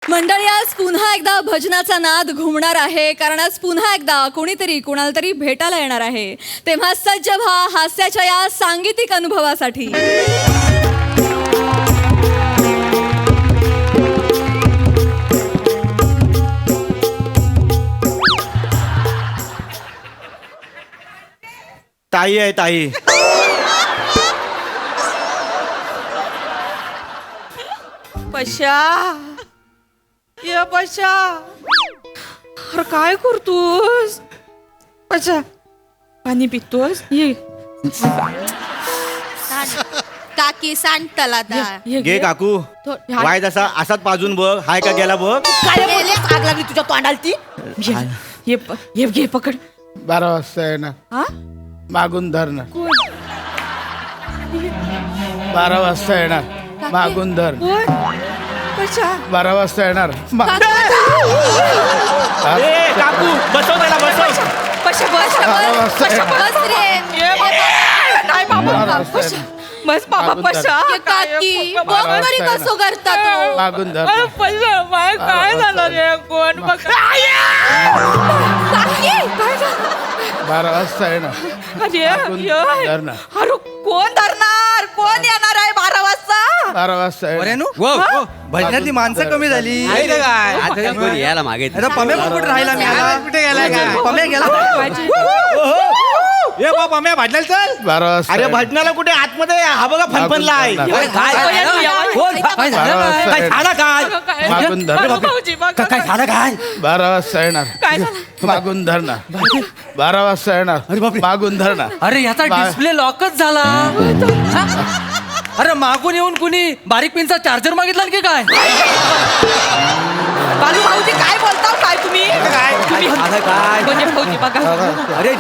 मंडळी, आज पुन्हा एकदा भजनाचा नाद घुमणार आहे, कारण आज पुन्हा एकदा कोणीतरी कोणाला तरी भेटायला येणार आहे. तेव्हा सज्ज व्हा हास्याच्या या सांगीतिक अनुभवासाठी. ताई आहे ताई. पशा ये पशा, अरे काय करतोस? पशा पाणी पितोस? ये काकी सांडतला आता. घे काकू, वाय जसा असाच पाजून बघ, हाय का गेला बघ. काय बोलले? आग लागली तुझ्या तोंडाला ती. ये घे पकड. 12 वाजता येणार, हा मागून धरणार. कोण 12 वाजता येणार, मागून धर. कोण? पशा 12 वाजता येणार. ए काकू, बसव त्याला, बसव. पशा बस पशा बस रे. ये बाबा. नाही बाबा पशा बस बाबा पशा. ये काकी बघ तरी कसं करता तू. मागून धर. अरे पशा माय काय झालं रे? कोण बघ. काकी काय झालं? 12 वाजता येणार, अरे मागून धरणार. अरे कोण धरणार? कोण येणार आहे 12 वाजता? 12 वाजता येणार. भजनातली माणसं कमी झाली. यायला मागे पम्या कुठे राहिला? मी कुठे गेला? पम्या गेला. ए बा पम्या, भजनाला चल. 12 वाजता अरे येणार. भजनाला कुठे आतमध्ये हा बघा फनफनला आहे. मागून काय काय झालं? काय झालं काय मागून धर. अरे भाऊजी बघा. काय झालं काय 12 वाजता येणार, काय झालं? मागून धरणार. 12 वाजता येणार, मागून धरणार. अरे याचा डिस्प्ले लॉकच झाला. अरे मागून येऊन कुणी बारीक पिनचा चार्जर मागितला की काय? बालू भाऊजी काय बोलता काय तुम्ही? तुम्ही काय म्हणजे भाऊजी बघा. अरे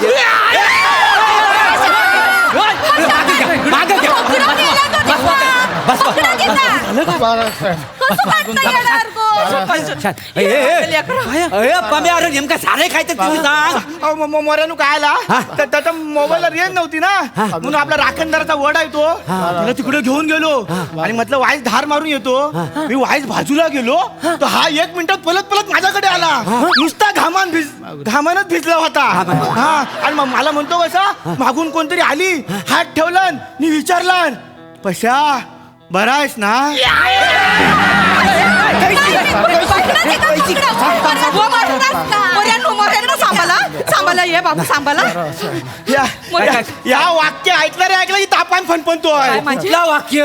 बस 12 वाजता येणार. अरे नेमका सारे काय ते तुम्ही सांग. मोऱ्यानु काय आला? त्याच्या मोबाईलला रेंज नव्हती ना, म्हणून आपला राखणदाराचा वड आहे तो, त्याला तिकडे घेऊन गेलो आणि म्हटलं वाईस धार मारून येतो. मी वाईस बाजूला गेलो तर हा 1 मिनिटात पलत पलत माझ्याकडे आला. नुसता घामानच भिजला होता. हा, आणि मग मला म्हणतो कसा, मागून कोणतरी आली, हात ठेवला, मी विचारला, पशा बरा आहेस ना? सांभाला ये बाबू सांभाला. या वाक्य ऐकलं रे, ऐकलं की तापान फणफणतोय. कुठला वाक्य?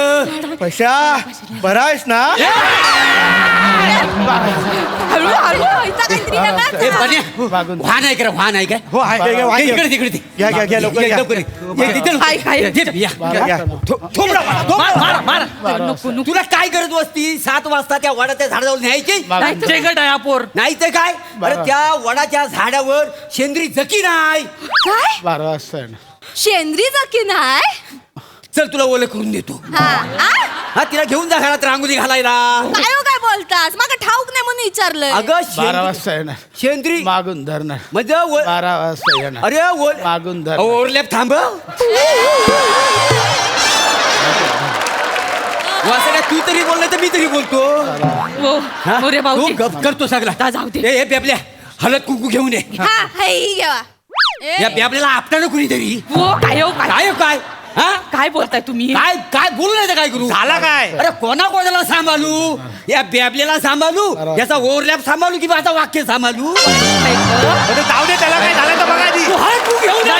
पशा बरा आहेस ना? हळू हळू मागून वाहन आहे का? वाहन आहे काय? हो आहे. तिकडे तिकडे घ्या घ्या घ्या लवकर घ्या. काय काय घ्या. तुला काय करत बसती? 7 वाजता त्या वडाच्या झाडावर न्यायची नाही ते काय? अरे त्या वडाच्या झाडावर शेंद्री जकी नाही. काय 12 वाजता येणार. शेंद्री जकी नाही? चल तुला ओलं करून देतो. हा आ? हा तिला घेऊन जा घरात रांगोळी घालायला. काय हो काय बोलतास? मग ठाऊक नाही म्हणून विचारलंय. अगं 12 वाजता येणार, शेंद्री मागून धरणार. म्हणजे 12 वाजता येणार, अरे मागून धरणार. ओरलेप थांब. असं काय तू तरी बोलला तर मी तरी बोलतो. हा? रे तू भाऊजी गप करतो सगळा. जाऊ दे. ए बेबल्या हळद कुंकू घेऊन ये. हा हे घ्यावा. या बेबल्याला आपटानं कुणीतरी. हो काय हो काय काय हो काय? हा काय बोलताय तुम्ही? काय काय बोलू नाही तर काय करू? झाला काय? अरे कोणाला सांभाळू? या बेबल्याला सांभाळू, याचा ओव्हरलॅप सांभाळू की माझा वाक्य सांभाळू? जाऊ दे, त्याला काय झालं तर बघा आधी. तू हळद कुंकू घेऊन ये.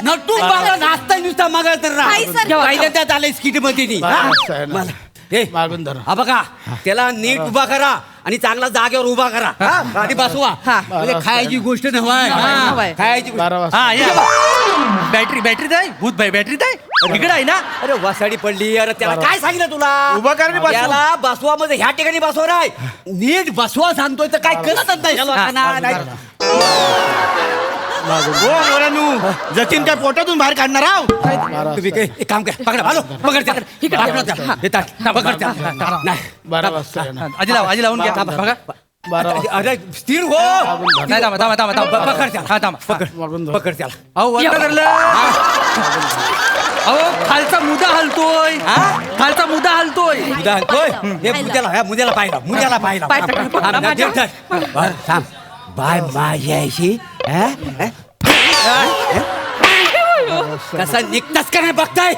नटू बाबा नाचताय नुसता मागा तर नाही सर. त्यात आलंय स्किट मध्ये ती. 12 वाजता येणार, मला हे मागून धरणार. हा बघा, त्याला नीट उभा करा आणि चांगला जागेवर उभा करा. हा? आधी बसवा. हा. म्हणजे खायची गोष्ट नव्हे. नव्हे. खायची 12 वाजता. हा या बॅटरी आहे भूत भाई बॅटरी आहे इकडे आहे ना. अरे वासाडी पडली. अरे त्याला काय सांगितलं तुला? उभा कर आणि बसवा. त्याला बसवा मध्ये ह्या ठिकाणी बसवा नाही, नीट बसवा सांगतोय तर काय कळतच नाही ह्या लोकांना. हो मोऱ्यानु, जतीन काय पोटातून बाहेर काढणार आहो. तुम्ही काय एक काम करा, पकडा भालो पकड त्याला. हे ताट, पकड त्याला. नाही 12 वाजता येणार. आधी लावून घ्या. बघा 12 वाजता अरे स्थिर हो. नाही थांबा पकड त्याला. हा थांबा मागून धर. पकड त्याला. अहो वरनं धरलं. अहो खालचा मुदा हलतोय हा? खालचा मुदा हलतोय मुद्दा हलतोय हे मुद्द्याला पाहिलं पाय पकडा माझ्या. बाय माझ्याशी कसा निघताच का नाही बघताय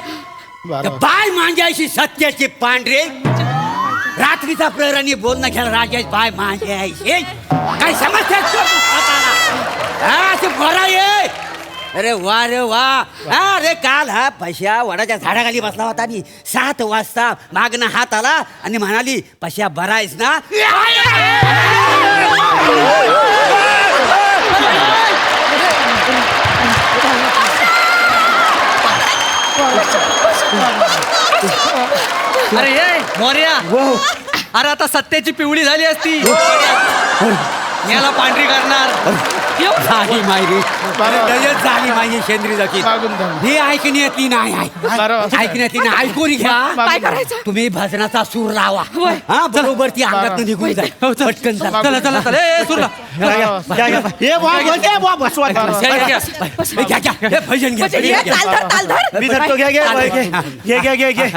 बाय माझ्याशी सत्याची पांढरे रात्रीचा प्रहराने बोलणं घ्यायला राजा बाय माझ्याशी काय समजते बरा ये अरे वा रे वा अरे काल हा पश्या वडाच्या झाडाखाली बसला होता आणि 7 वाजता मागणं हात आला आणि म्हणाली पश्या बरा आहेस ना अरे ये मोर्या अरे आता सत्याची पिवळी झाली असती याला पांढरी करणार झाली मायरी झाली माझी शेंद्री जखी ही ऐकण्यातली नाही ऐकण्यातली नाही ऐकून घ्या काय करायचं? तुम्ही भजनाचा सूर लावा हा बरोबर ती अंगात निघून जाईल पटकन चला. चला चला चला ए सुरला बसवा घ्या, घ्या. हे भजन घ्या म्हणजे ये, ताल धर, ताल धर. मी धरतो घे घे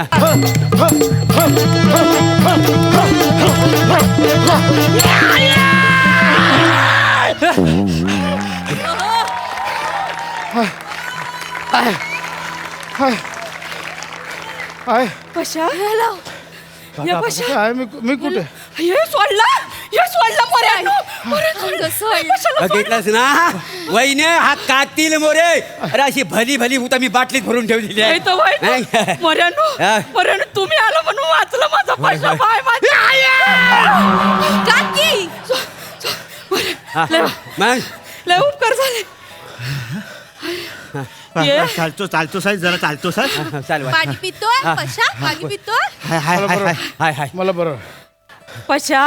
पशा ये पशा मी कुठे ये सोडला मोऱ्या घेतलास ना वहिने हा कातील मोरे अरे अशी भली भली उता मी बाटलीत भरून ठेवलेली आहे नाही. मोऱ्यानो तुम्ही आलो म्हणून वाचलं माझा पशा बाय काकी हा, मग लय उपकार झाले ये. चालतो साहेब जरा चालतो साहेब चाल बाय. पाणी पितोय पशा पाणी पितोय हाय हाय मला बरं पशा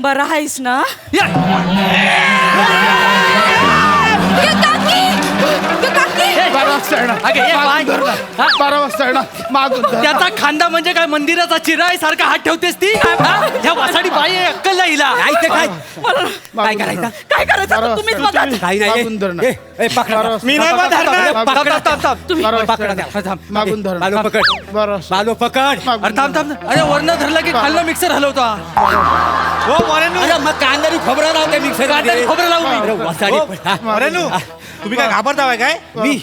बरा आहेस ना ये काकी ये काकी 12 वाजता येणार अगे, ये मागून बाय. धर ना. हा? 12 वाजता येणार मागून धर. त्याचा खांदा म्हणजे काय मंदिराचा चिराय सारखा हात ठेवतेस ती हा? ह्या वासाडी बाई आहे, अक्कल नाही हिला नाही ते काय काय करायचं काय करायचं आता तुम्हीच बघा काही नाही मागून धर ना. ए, ए, पकडा. 12 वाजता. मी नाही बा धरणार. तुम्ही 12 वाजता पकडा येणार. द्या. मागून धर बालो पकड 12 वाजता. बालो पकड मागून अरे थांब थांब अरे वरनं धरलं की खाल्लं मिक्सर हलवता हो मोरेनू अरे मग कांदारी खोबरं लावते मिक्सर कांद्याने खोबरं लावू मी. मोरेनू तुम्ही काय घाबरताय काय मी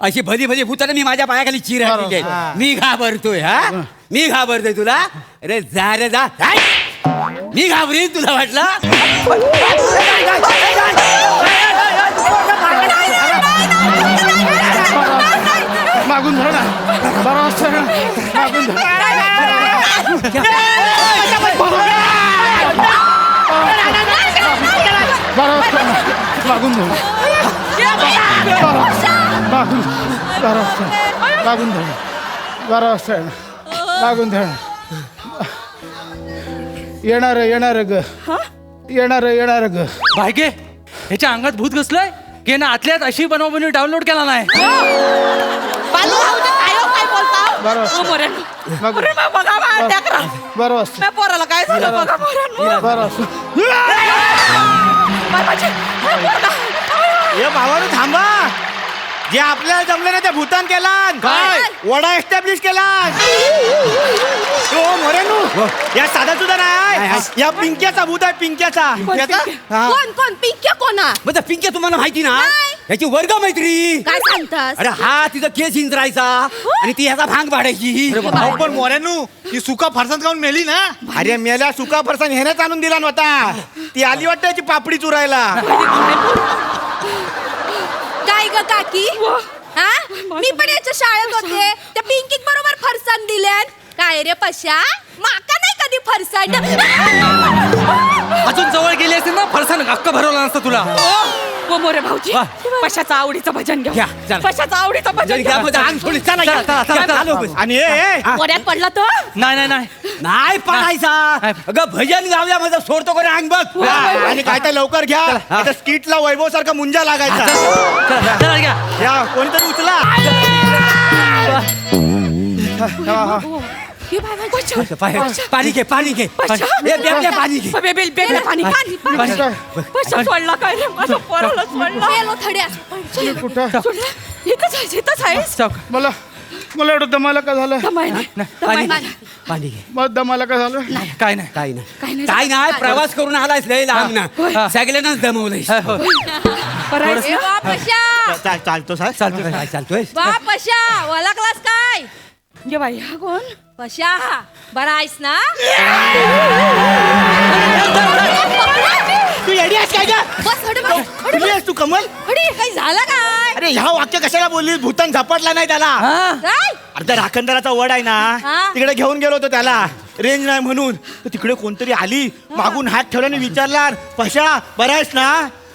अशी भली भली भूताना मी माझ्या पायाखाली चिर घातलेली आहे. मी घाबरतोय हा मी घाबरतोय तुला अरे जा रे जा जाय. मी घाबरीन तुला वाटलं मागून धर ना 12 वाजता येणार मागून धर 12 वाजता येणार. मागून धर 12 वाजता मागून धर 12 वाजता येणार मागून धर येणार ग येणार ग भायके ह्याच्या अंगात भूत घुसलंय की ना आतल्यात अशी बनवून डाउनलोड केला नाही बालू काय बोलता 12 वाजता मोऱ्यानो मागून अरे बघा बा त्या करा 12 वाजता नाही पोराला काय झालं बघा मोऱ्यानो 12 वाजता हे भावानू थांबा जे आपल्याला जमले ना ते भूतान केला काय? वडा एस्टॅब्लिश केला हो मोरेनू या साधा सुद्धा नाही या पिंक्याचा भूत आहे पिंक्याचा हा. कोण पिंक्या कोणा मग पिंक्या तुम्हाला माहिती ना नाही. ह्याची वर्ग मैत्री काय सांगतास अरे हा तिचा केस इंचरायचा आणि ती ह्याचा भांग पाडायची अहो, पण मोरेनू ती सुका फरसाण खाऊन मेली ना अरे मेल्या सुका फरसाण ह्यानेच आणून दिला नव्हता ती आली वाटतं याची पापडी चुरायला काय ग काकी हा मी पण याच्या शाळेत होते त्या पिंकीक बरोबर फरसाण दिल्यान काय रे पशा माका नाही कधी फरसाण अजून जवळ गेली असेल ना फरसाण हक्क भरवला नसतं तुला हो मोरे भाऊजी पशाचा आवडीचं भजन घ्या, घ्या चला. पशाचं आवडीचं भजन घ्या, मध्ये अंग सोडली. चला, चला, या. चला, चला, या, चला. चालू बस. आणि ए मोऱ्यात पडला तर नाही नाही नाही नाही पडायचा अगं भजन गावल्या माझं सोडतो कोणी अंग बघ आणि काय तर लवकर घ्या आता स्किटला वैभव सारखा मुंजा लागायचा चला चला घ्या या कोणीतरी उचला पाणी घे पाणी घे पशा. ए, बेबल्या, पाणी घे बेबे पाणी पशा पडला काय रे माझ्या पोराला पडला गेलो थड्या कुठं सोडलं इथंच आहेस मला मला एवढं दमाला का झालं पाणी पाणी घे मग दमाला का झालं काय नाही काय नाही काय नाही प्रवास करून आलायस लय लांब ना सगळ्यांनाच दमवलंय ए, वा पशा चालतो साहेब चालतो काय चालतोय वा पशा ओळखलास काय ये बाई हा कोण पशा बरा आहेस ना तू येडी आहेस काय गं? बस हट बस. कुठली आहेस तू कमल अरे काही झालं काय अरे ह्या वाक्य कशाला बोलली भूतान झपाटला नाही त्याला काय अर्धा राखणदाराचा वड आहे ना हा. तिकडे घेऊन गेलो होतो त्याला रेंज नाही म्हणून तर तिकडे कोणतरी आली मागून हात ठेवल्याने विचारला पशा बरा आहेस ना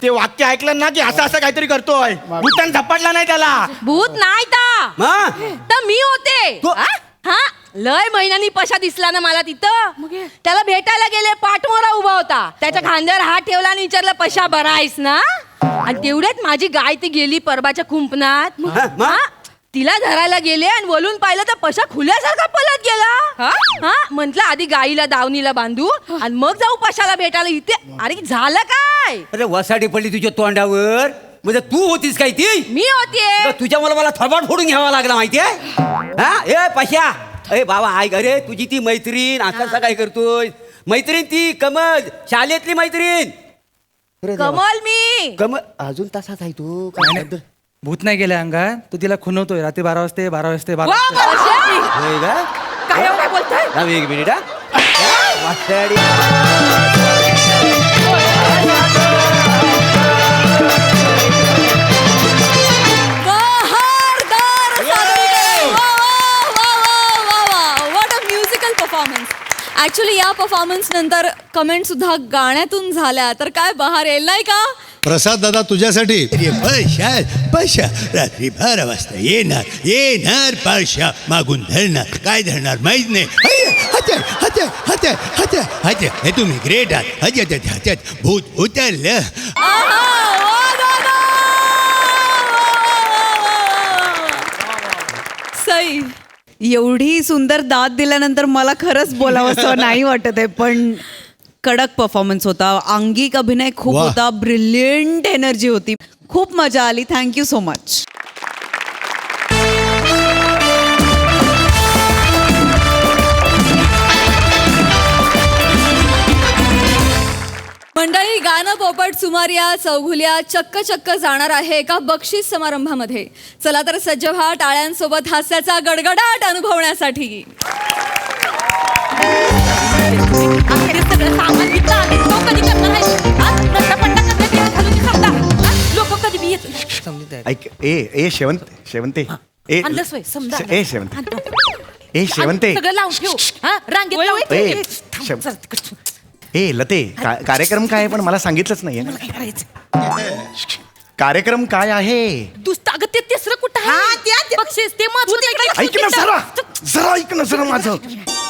ते वाक्य ऐकलं ना की असं असं काहीतरी करतोय भूतान झपाटला नाही त्याला भूत नाही ता मग तर मी होते तू- हा? हा लय महिन्यांनी पशा दिसला ना मला तिथं त्याला भेटायला गेले पाठमोरा उभा होता त्याच्या खांद्यावर हात ठेवला आणि विचारलं पशा बरा आहेस ना आणि तेवढ्यात माझी गाय ती गेली परबाच्या कुंपणात मग? हा? तिला धरायला गेले आणि वळून पाहिलं तर पशा खुल्यासारखा पळत गेला हा म्हंटल आधी गाईला दावणीला बांधू आणि मग जाऊ पशाला भेटायला इथे अरे झालं काय अरे वसाडी पडली तुझ्या तोंडावर म्हणजे तू होतीस काय ती मी होतीये तुझ्या मला थोबाड फोडून घ्यावा लागला माहितीये हा ए पश्या अरे बाबा ऐक अरे तुझी ती मैत्रीण असं काय करतोय मैत्रीण ती कमल शाळेतली मैत्रीण अरे देवा. कमल मी कमल अजून तसाच आहे तू काय करतोय? भूत नाही गेले अंगात तू तिला खुनवतोय रात्री 12 वाजता 12 वाजता 12 वा, वाजता पशा! होय का काय बोलताय थांब एक मिनिट हा वासाडी. बहारदार सादरीकरण. वा, वा, वा, वा, वा. What a musical performance. Actually या परफॉर्मन्स नंतर कमेंट सुद्धा गाण्यातून झाल्या तर काय बहार येईल नाही का प्रसाद दादा तुझ्यासाठी पैशा पैशा रात्री 12 वाजता येणार पाशा मागून धरणार काय धरणार माहित नाही हे तुम्ही ग्रेट आहात हात्यात भूत उतरलं आहा, वा दादा! सई एवढी सुंदर दाद दिल्यानंतर मला खरंच बोलावंसं नाही वाटत आहे पण कडक परफॉर्मन्स होता अंगिक अभिनय खूप वाह. होता ब्रिलियंट एनर्जी होती खूप मजा आली थँक्यू सो मच मंडळी गाणं पोपट सुमारिया चौघुल्या चक्क चक्क जाणार आहे एका बक्षीस समारंभामध्ये चला तर सज्ज व्हा टाळ्यांसोबत हास्याचा गडगडाट अनुभवण्यासाठी लोक कधी बी येत ऐक ए शेवंते ए आणलंच होय, समजा. ए शेवंते ए शेवंते सगळं लावून ठेव हा रांगेत लावून ठेव. ए, थांब, शेव- जरा तिकडचं. ए लते कार्यक्रम काय आहे पण मला सांगितलंच नाहीये मला काय करायचं कार्यक्रम काय आहे अगं ते तिसरं कुठं आहे बक्षीस ते ऐक ना जरा ऐक ना जरा माझं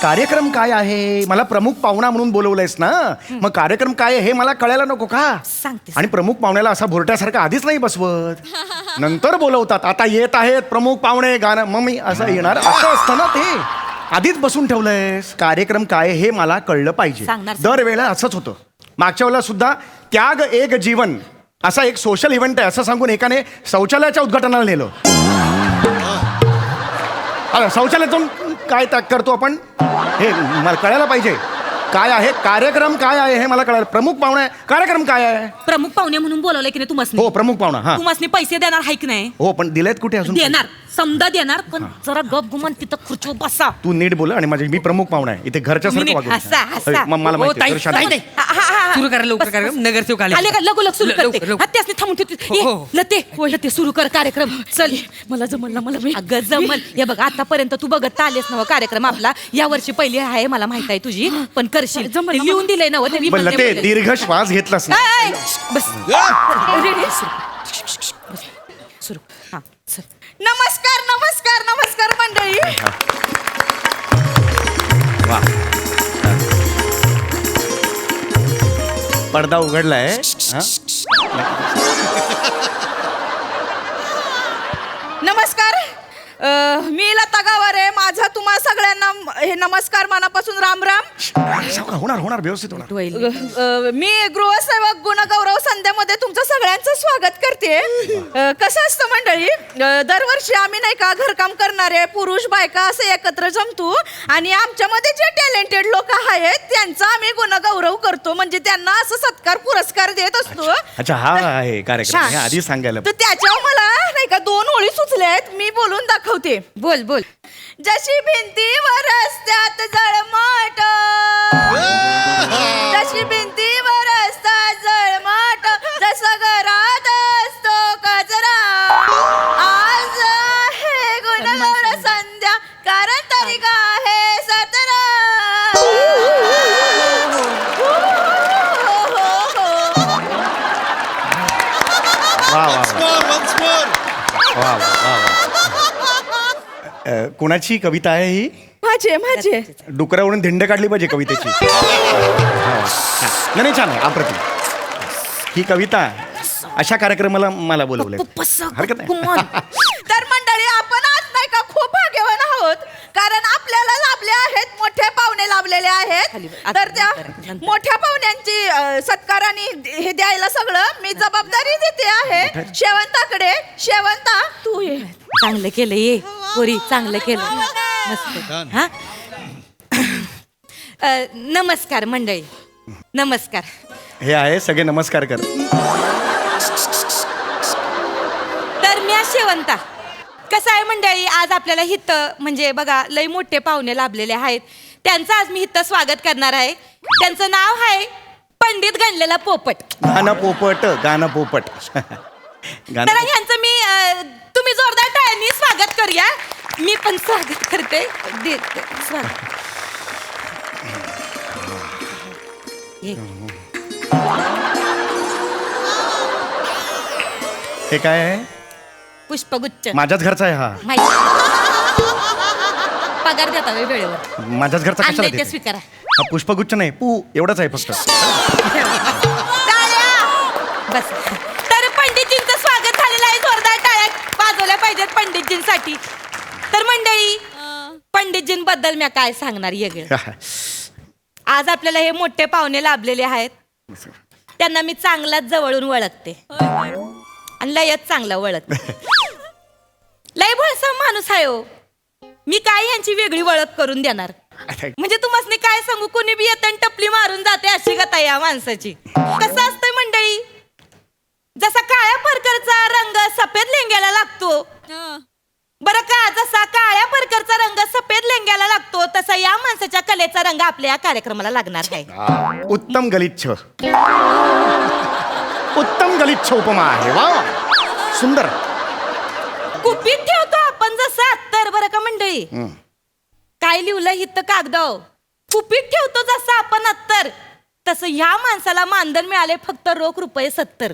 कार्यक्रम काय आहे मला प्रमुख पाहुणा म्हणून बोलवलंयस ना मग कार्यक्रम काय आहे हे मला कळायला नको का सांगते. आणि प्रमुख पाहुण्याला असा भोरट्यासारखा आधीच नाही बसवत नंतर बोलवतात आता येत आहेत प्रमुख पाहुणे गाणं मग मी असं येणार असं असतं ना ते आधीच बसून ठेवलंयस कार्यक्रम काय हे मला कळलं पाहिजे सांगणार. दरवेळेला असंच होतं मागच्या वेळेला सुद्धा त्याग एक जीवन असा एक सोशल इव्हेंट आहे असं सांगून एकाने शौचालयाच्या उद्घाटनाला नेलं अरे शौचालयातून काय त्याग करतो आपण हे मला कळायला पाहिजे काय आहे कार्यक्रम काय आहे हे मला कळायला प्रमुख पाहुणा आहे कार्यक्रम काय आहे प्रमुख पाहुणे म्हणून बोलवलंय की नाही तुम्हाला हो प्रमुख पाहुणा हा तुम्हाला पैसे देणार हाय की नाही हो पण दिलेत कुठे अजून देणार समजा देणार पण जरा गप गुमान तिथं खुर्चीवर बसा तू नीट बोल आणि माझे मी प्रमुख पाहुणा आहे इथे घरच्या सारखं वागू हसा नका. हसा मग मला माहिती आहे, जरा शांत बस. सुरू करा लवकर कार्यक्रम नगरसेवक आले आले का लगो लग सुरू लवकर, करते लवकर. हा, त्यासनी थांबून ठेवते हो, ये, हो. लते लते सुरू कर कार्यक्रम चल मला जमल मला अगं जमल हे बघ आतापर्यंत तू बघत आलेस ना कार्यक्रम आपला या वर्षी पहिली आहे मला माहित आहे तुझी पण करशील ते लिहून दिलंय ना ते मी पण म्हणते लते बोलले. दीर्घ श्वास घेतलास ना ऐ, बस रेडी सुरू हा चल नमस्कार नमस्कार नमस्कार मंडळी वा पडदा उघडलाय हा? नमस्कार मी लता आता गावा रे माझा तुम्हा सगळ्यांना हे नमस्कार मनापासून राम राम. होणार होणार व्यवस्थित होणार. मी गृहसेवक गुणगौरव संध्यामध्ये तुमचं सगळ्यांचं स्वागत करते. कसं असतं मंडळी, दरवर्षी आम्ही नाही का घरकाम करणारे पुरुष बायका असे एकत्र जमतो आणि आमच्यामध्ये जे टॅलेंटेड लोक आहेत त्यांचा आम्ही गुणगौरव करतो, म्हणजे त्यांना असं सत्कार पुरस्कार देत असतो. अच्छा हा आहे कार्यक्रम, हे आधी सांगायला. तर त्याच्यावर मला नाही का 2 ओळी सुचल्यात, मी बोलून दाखवते. बोल बोल. जशी भिंतीवर रस्त्यात जळमाट, जशी भिंतीवर असतात जळमाट, जसं घरात असतो कचरा, आज आहे गुणगौर संध्या कारण तारीख आहे 17. कोणाची कविता आहे ही? माझे डुकरावरून धिंड काढली पाहिजे कवितेची. नाही छान आहे, अप्रतिम ही कविता. अशा कार्यक्रमाला मला बोलवलंय, हरकत नाही. तर मंडळी आपण आज नाही का खूप भाग्यवान आहोत, कारण आपल्याला लाभले आहेत मोठे पाहुणे लाभलेले आहेत. तर त्या मोठ्या पाहुण्यांची सत्काराने हे द्यायला सगळं मी जबाबदारी देते आहे शेवंताकडे. शेवंता तू ये. चांगलं केलं ये पोरी, चांगलं केलं मस्त. हा नमस्कार मंडळी, नमस्कार. हे आहे सगळे नमस्कार कर. तर मी शेवंता. कसं आहे मंडळी, आज आपल्याला हित म्हणजे बघा लय मोठे पाहुणे लाभलेले आहेत, त्यांचं आज मी हित स्वागत करणार आहे. त्यांचं नाव आहे पंडित गणलेला पोपट. गाणं पोपट, गाणं पोपट. तर ह्यांचं मी तुम्ही जोरदार टाळ्यांनी स्वागत करूया. मी पण स्वागत करते. स्वागत. हे काय आहे? पुष्पगुच्छ. माझ्याच घरचा आहे हा. माहिती. पगार देता वेळेवर. माझ्याच घरचा कशाला आणलंय ते देते? स्वीकारा. हा पुष्पगुच्छ नाही, पू एवढंच आहे फक्त. बस. तर पंडितजींचं स्वागत झालेलं आहे, जोरदार टाळ्या वाजवल्या पाहिजेत पंडितजींसाठी. तर मंडळी, पंडितजींबद्दल मी काय सांगणार वेगळं. आज आपल्याला हे मोठे पाहुणे लाभलेले आहेत, त्यांना मी चांगलाच जवळून ओळखते आणि लयच चांगला ओळखते. लय भोळसा माणूस आहे हो. मी काय यांची वेगळी ओळख करून देणार, म्हणजे तुम्हाला काय सांगू, कोणी बी येतं आणि टपली मारून जाते अशी कथा या माणसाची. कसं असतंय मंडळी, जसा काळ्या परकरचा रंग सफेद लेंग्याला लागतो बरं का, जसा काळ्या परकरचा रंग सफेद लेंग्याला लागतो तसा या माणसाच्या कलेचा रंग आपल्या या कार्यक्रमाला लागणार आहे. उत्तम गलिच्छ, उत्तम गलिच्छ उपमा आहे. वा सुंदर. कुपीत ठेवतो आपण जसं अत्तर बरं का मंडळी. काय लिहिलं हित कागदाव, कुपीत ठेवतो जसं आपण अत्तर, तसं ह्या माणसाला मानधन मिळाले फक्त रोख ₹70.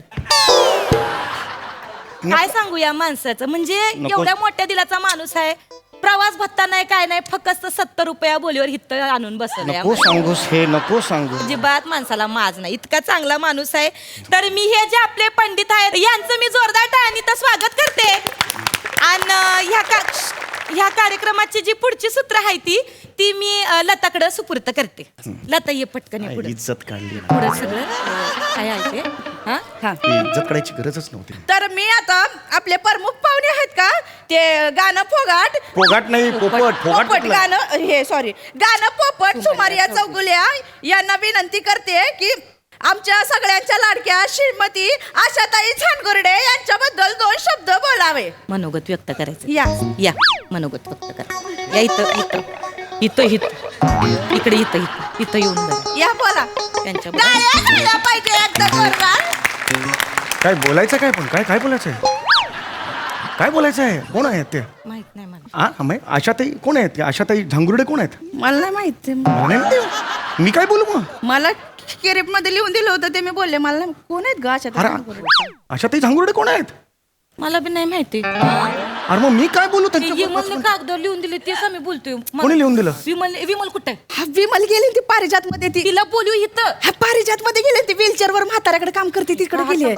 काय सांगू या माणसाचं, म्हणजे एवढ्या मोठ्या दिलाचा माणूस आहे, प्रवास भत्ता नाही काय नाही, फक्त ₹70 बोलीवर हित आणून बसवलं. नको सांगूस, हे नको सांगू. अजिबात माणसाला माज नाही, इतका चांगला माणूस आहे. तर मी हे जे आपले पंडित आहेत यांचं मी जोरदार टाळ्यांनी तर स्वागत करते. आणि ह्या कार्यक्रमाची जी पुढची सूत्र आहे ती मी लताकडे सुपूर्त करते. लता ये पटकन पुढे. इज्जत काढली, पुढे सगळं काय आहे ते. इज्जत काढायची गरजच नव्हती. तर मी आता आपले प्रमुख पाहुणे आहेत का ते गाणं फोगाट. फोगाट नाही, पोपट. पोपट गाणं, हे सॉरी, गाणं पोपट सुमारिया चौगुल्या यांना विनंती करते की आमच्या सगळ्यांच्या लाडक्या श्रीमती आशाताई झानगुर्डे यांच्याबद्दल 2 शब्द बोलावे. मनोगत व्यक्त करायचं. या मनोगत व्यक्त करा. या इथं इकडे इथं येऊन बघा. या बोला. त्यांच्या पाहिजे एकदम जोरदार. काय बोलायचं, काय पण काय बोलायचं आहे, काय बोलायचं आहे? कोण आहेत ते? माहित नाही मला. आशाताई कोण आहेत? आशाताई झांगुर्डे कोण आहेत? मला नाही माहिती. मला नाही माहिती. मी काय बोलू मग? मला स्क्रिप्ट मध्ये लिहून दिलं होतं ते मी बोलले. मला नाही कोण आहेत ग आशाताई झांगुर्डे कोण आहेत? मला बी नाही माहिती अरे मग मी काय बोलू त्यांच्या विमलने कागदावर लिहून दिले तेच आम्ही बोलतोय कोणी लिहून दिलं? विमल कुठे आहे? हा विमल गेली ती पारिजात मध्ये ती तिला बोलू इथं हा पारिजात मध्ये गेले ती व्हीलचेअर वर म्हाताऱ्याकडे काम करते तिकडे गेली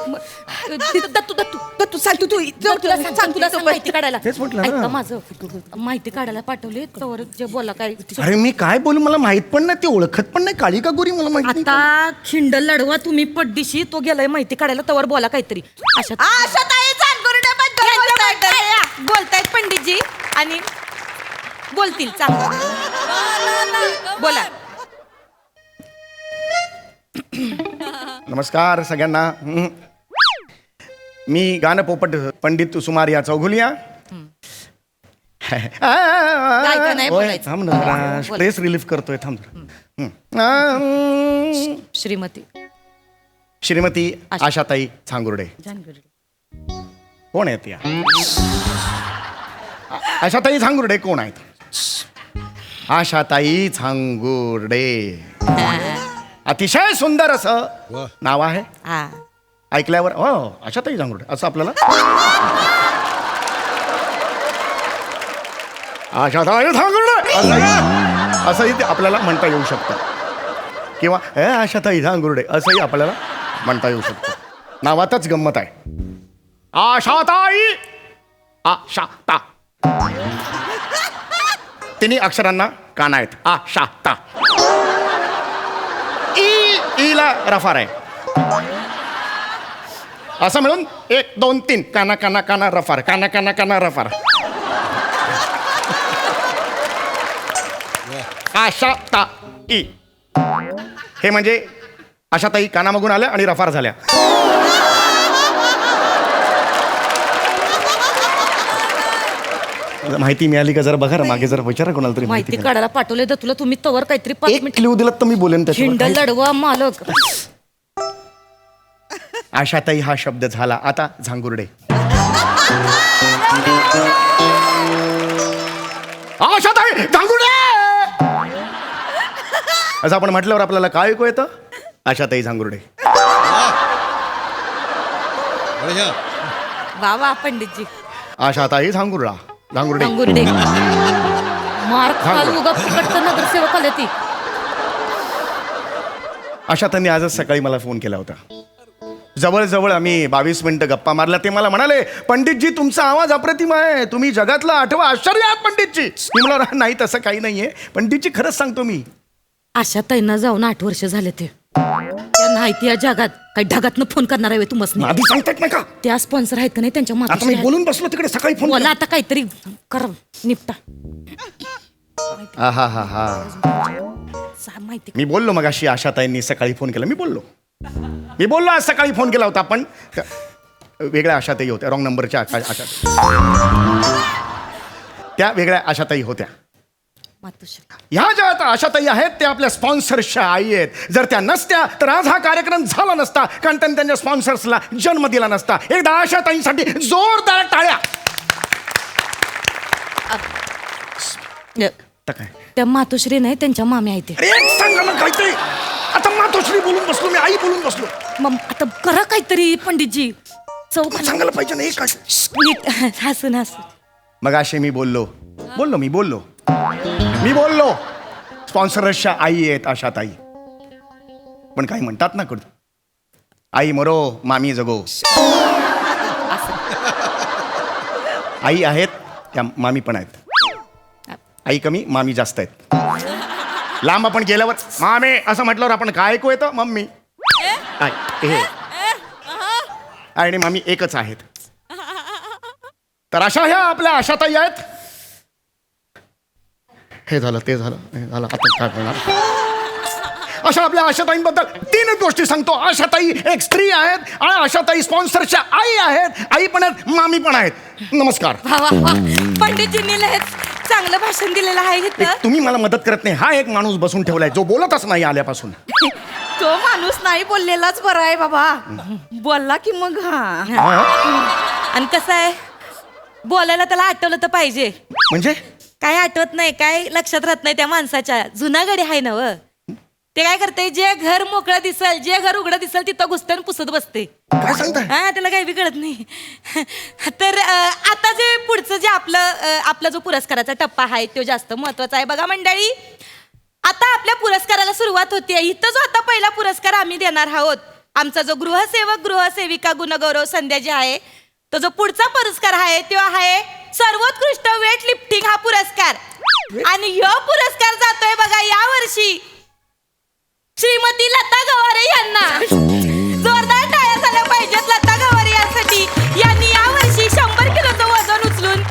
दत्तू सांग तू तुला सांग माहिती काढायला तेच म्हटलं ना. ऐका माझं माहिती काढायला पाठवले तर जे बोला काय अरे मी काय बोलू मला माहित पण नाही ती ओळखत पण नाही काळी का गोरी मला माहित नाही. आता खिंड लढवा तुम्ही पड्डीशी तो गेलाय माहिती काढायला तवर बोला काहीतरी बोलतायत पंडितजी आणि बोलतील चांगलं बोला. नमस्कार सगळ्यांना. मी गाणं पोपट पंडित सुमारिया चौघुलिया. नाही बोलायचं. थांब ना स्ट्रेस रिलीफ करतोय थांब. श्रीमती श्रीमती आशाताई छांगुर्डे. कोण आहेत या? आशाताई छांगुर्डे कोण आहेत? आशाताई छांगुर्डे अतिशय सुंदर असं नाव आहे. ऐकल्यावर हो आशाताई छांगुर्डे असं आपल्याला आशाताई छांगुर्डे असंही ते आपल्याला म्हणता येऊ शकतं किंवा आशाताई छांगुर्डे असंही आपल्याला म्हणता येऊ शकतं. नावातच गंमत आहे. आशाताई आशाता तिन्ही अक्षरांना काना आहेत. आशाता ईला रफार आहे. असं मिळून 1 2 3 काना काना काना रफार काना काना काना रफार. आशाता ई हे म्हणजे आशाताई कानामागून आल्या आणि रफार झाल्या. माहिती मिळाली का जरा बघा मागे जरा विचारा कोणाला तरी माहिती काढायला पाठवले तर तुला तुम्ही तवर काहीतरी 5 एक मिनिट क्ल्यू दिला तर मी बोलेन खिंड त्याच्यावर. लढवा मालक. आशाताई हा शब्द झाला. आता झांगुर्डे. आशाताई झांगुर्डे असं आपण म्हटल्यावर आपल्याला काय ऐकू येतं? आशाताई झांगुर्डे. वा पंडितजी. आशाताई झांगुर्डा झांगुर्डे. अंगुर्डे मार खाल उगा फुकटचं नगरसेवक आले ती. आशाताईंनी आजच सकाळी मला फोन केला होता. जवळजवळ आम्ही 22 मिनिटं गप्पा मारला. ते मला म्हणाले पंडितजी तुमचा आवाज अप्रतिम आहे. तुम्ही जगातलं 8वं आश्चर्य आहात पंडितजी. मी मला नाही तसं काही नाहीये पंडितजी खरंच सांगतो मी. आशाताईंना जाऊन 8 वर्ष झाले ते. त्या नाहीती या जगात काही ढगातनं फोन करणार आहे तुम्हाला. आधी सांगतात ना का त्या स्पॉन्सर आहेत का नाही त्यांच्या आता मी माता बोलून बसलो तिकडे सकाळी फोन बोला आता काहीतरी करा निपटा. हा हा हा माहिती मी बोललो मग अशी आशाताईंनी सकाळी फोन केला. मी बोललो आज सकाळी फोन केला होता पण वेगळ्या आशाताई होत्या. रॉंग नंबरच्या आशा त्या वेगळ्या आशाताई होत्या. ह्या ज्या आता आशाताई आहेत त्या आपल्या स्पॉन्सर्सच्या आई आहेत. जर त्या नसत्या तर आज हा कार्यक्रम झाला नसता कारण त्यांनी त्यांच्या स्पॉन्सर्सला जन्म दिला नसता. एकदा आशाताईंसाठी जोरदार टाळ्या. काय त्या मातोश्री नाही त्यांच्या मामी आहेत. सांगा ना काहीतरी. आता मातोश्री बोलून बसलो मी आई बोलून बसलो. मग आता करा काहीतरी पंडितजी. चौक सांगायला पाहिजे नाही काय. नीट हसून हसून. मग असे मी बोललो स्पॉन्सर्सच्या आई आहेत आशाताई. पण काही म्हणतात ना कुठं आई मरो मामी जगो. आई आहेत त्या मामी पण आहेत. आई कमी मामी जास्त आहेत. लांब आपण गेल्यावर मामे असं म्हटल्यावर आपण काय ऐकू येतं? मम्मी आणि मामी एकच आहेत. तर अशा ह्या आपल्या आशाताई आहेत. हे झालं ते झालं हे झालं आता काय करणार. अशा आपल्या आशाताईंबद्दल 3 गोष्टी सांगतो. आशाताई एक स्त्री आहेत आणि आशाताई स्पॉन्सरच्या आई आहेत. आई पण आहेत मामी पण आहेत. नमस्कार. पंडितजींनी चांगलं भाषण दिलेलं आहे इथं. तुम्ही मला मदत करत नाही. हा एक माणूस बसून ठेवलाय जो बोलतच नाही आल्यापासून. तो माणूस नाही बोललेलाच बरा आहे बाबा. बोलला की मग आणि कसं आहे बोलायला त्याला आठवलं तर पाहिजे. म्हणजे काय आठवत नाही काय लक्षात राहत नाही त्या माणसाच्या. जुना गडी आहे ना व ते काय करते, जे घर मोकळं दिसल, जे घर उघडं दिसल तिथं घुसतं आणि पुसत बसते. काय सांगताय? हा, त्याला काही कळत नाही. तर आता जे पुढचं जे आपला जो पुरस्काराचा टप्पा आहे तो जास्त महत्वाचा आहे. बघा मंडळी, आता आपल्या पुरस्काराला सुरुवात होतीये. इथं जो आता पहिला पुरस्कार आम्ही देणार आहोत, आमचा जो गृहसेवक गृहसेविका गुणगौरव संध्या जे आहे, तो जो पुढचा पुरस्कार आहे तो आहे सर्वोत्कृष्ट वेट लिफ्टिंग हा पुरस्कार. आणि ह्यो पुरस्कार जातोय बघा यावर्षी श्रीमती लता गवारे यांना. जोरदार टाळ्या झाल्या पाहिजेत लता गवारे यांसाठी. यांनी यावर्षी 100 किलोचं वजन उचलून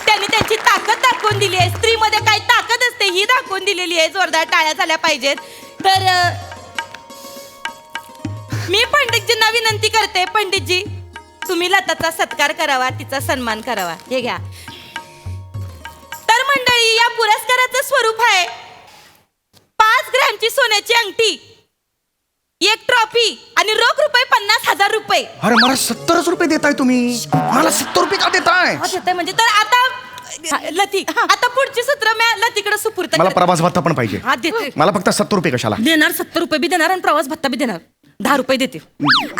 त्यांनी त्यांची ताकद दाखवून दिली आहे. स्त्रीमध्ये काय ताकद असते ही दाखवून दिलेली आहे. जोरदार टाळ्या झाल्या पाहिजेत. तर मी पंडितजींना विनंती करते, पंडितजी तुम्ही लताचा सत्कार करावा, तिचा सन्मान करावा. हे घ्या. तर मंडळी, या पुरस्काराचं स्वरूप आहे 5 ग्रॅमची सोन्याची अंगठी, 1 ट्रॉफी आणि रोख रुपये 50,000 रुपये. अरे मला 70 रुपये देताय तुम्ही. मला 70 रुपये का देताय? देताय म्हणजे तर आता लती, आता पुढची सूत्र मी लतीकडे सुपूर्त मला प्रवास भत्ता पण पाहिजे. हा देते. मला फक्त 70 रुपये कशाला? देणार 70 रुपये बी देणार आणि प्रवास भत्ता बी देणार. 10 रुपये देते.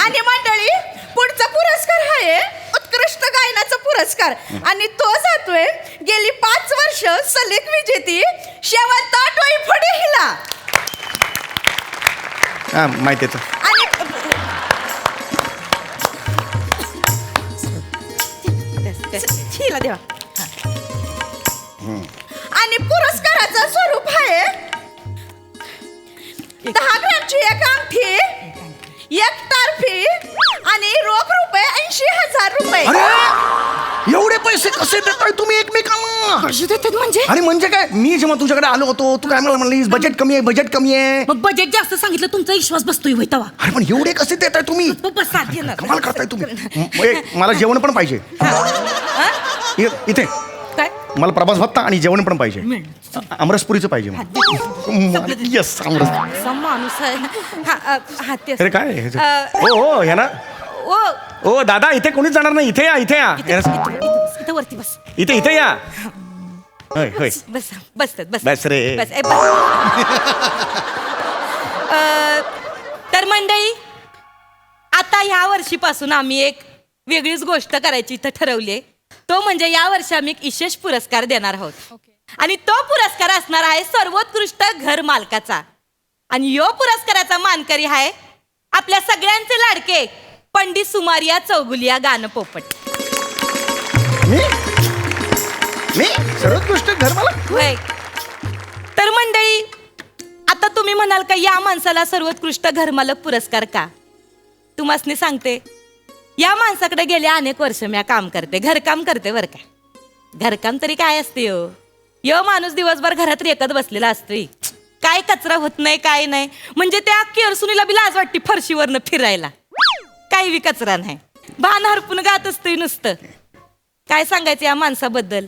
आणि मंडळी, पुढचा पुरस्कार आहे उत्कृष्ट गायनाचा पुरस्कार. आणि तो जातोय गेली 5 वर्ष सलग विजेती शेवंत डोईफोडे हिला. हा, माहिती आहे. आणि हिला देवा. आणि पुरस्काराचं स्वरूप आहे 10 ग्रॅमची एक अंगठी, 1 टारफी आणि रोख रुपये 80,000 रुपये. एवढे पैसे कसे देताय तुम्ही एकमेकांना? कशी देतात म्हणजे? अरे म्हणजे काय, मी जेव्हा तुझ्याकडे आलो होतो तू काय मला म्हणलीस बजेट कमी आहे, बजेट कमी आहे. मग बजेट जास्त सांगितलं तुमचा विश्वास बसतोय होय तवा. अरे पण एवढे कसे देताय तुम्ही? बसा देणार. कमाल करताय तुम्ही. मला जेवण पण पाहिजे इथे. काय मला प्रवास भत्ता आणि जेवण पण पाहिजे. अमरसपुरीचं पाहिजे. येस, अमरस. माणूस आहे. हा ते अरे काय हो हो ह्या ना. ओ ओ दादा, इथे कोणीच जाणार नाही. इथे या, इथे या. इथं वरती बस. इथे या. होय होय. बस बसतात बस बस रे. बस. तर मंडळी, आता ह्या वर्षीपासून आम्ही एक वेगळीच गोष्ट करायची इथं ठरवली. तो म्हणजे या वर्षी आम्ही एक विशेष पुरस्कार देणार आहोत. आणि तो पुरस्कार असणार आहे सर्वोत्कृष्ट घर मालकाचा. आणि यो पुरस्काराचा मानकरी आहे आपल्या सगळ्यांचे लाडके पंडित सुमारिया चौगुलिया गाणं पोपट. मी सर्वोत्कृष्ट घर मला. होय. तर मंडळी, आता तुम्ही म्हणाल का या माणसाला सर्वोत्कृष्ट घरमालक पुरस्कार का? तुम्हासनी सांगते, या माणसाकडे गेले अनेक वर्ष मी काम करते, घरकाम करते बरं का. घरकाम तरी काय असते हो. यो माणूस दिवसभर घरात रेकत बसलेला असतोय. काय कचरा होत नाही, काय नाही. म्हणजे त्या केरसुनीला बी लाज वाटते फरशीवरनं फिरायला. काही बी कचरा नाही. भान हरपून गात असतोय नुसतं. काय सांगायचं या माणसाबद्दल.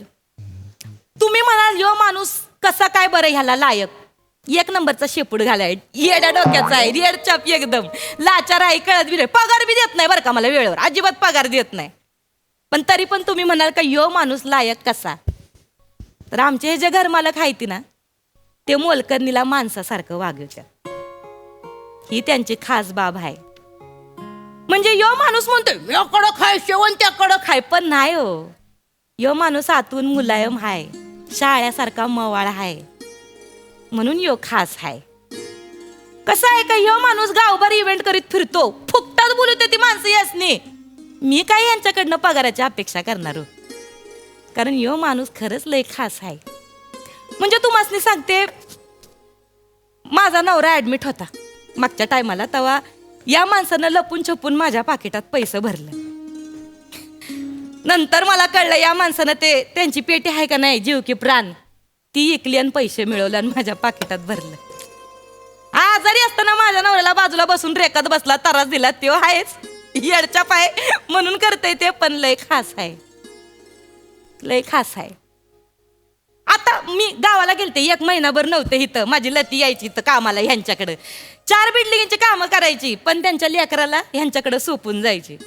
तुम्ही म्हणाल यो माणूस कसा काय बरं ह्याला लायक. 1 नंबरचा शेपूट घालाय, येड्या डोक्याचा आहे, रेड चाप एकदम, लाचार आहे, कळत बी नाही, पगार बी देत नाही बरं का मला वेळेवर, अजिबात पगार देत नाही. पण तरी पण तुम्ही म्हणाल का यो माणूस लायक कसा. तर आमचे हे जे घरमालक आहेत ना, ते मोलकरणीला माणसासारखं वागवतात. ही त्यांची खास बाब आहे. म्हणजे यो माणूस म्हणतोय याकडं खाय शेवण त्याकडं खाय, पण नाही हो. यो माणूस आतून मुलायम हाय, शाळ्यासारखा मवाळ हाय, म्हणून यो खास हाय. कसं आहे का, यो माणूस गावभर इव्हेंट करीत फिरतो, फुकटात बोलवते ती माणसं यासनी. मी काय यांच्याकडनं पगाराची अपेक्षा करणार हो, कारण यो माणूस खरंच लय खास आहे. म्हणजे तुम्हासनी सांगते, माझा नवरा ऍडमिट होता मागच्या टायमाला, तेव्हा या माणसानं लपून छपून माझ्या पाकिटात पैसे भरले. नंतर मला कळलं या माणसानं ते त्यांची पेटी आहे का नाही जीव की प्राण, ती इकली आणि पैसे मिळवले आणि माझ्या पाकिटात भरलं. आजारी असताना माझ्या नवऱ्याला बाजूला बसून रेकत बसला, त्रास दिला, तो आहेच येडच्या पाय म्हणून करते ते, पण लय खास आहे, लय खास आहे. आता मी गावाला गेलते, 1 महिनाभर नव्हते इथं. माझी लती यायची इथं कामाला ह्यांच्याकडे, 4 बिल्डिंगची कामं करायची, पण त्यांच्या लेकराला ह्यांच्याकडे सोपून जायची.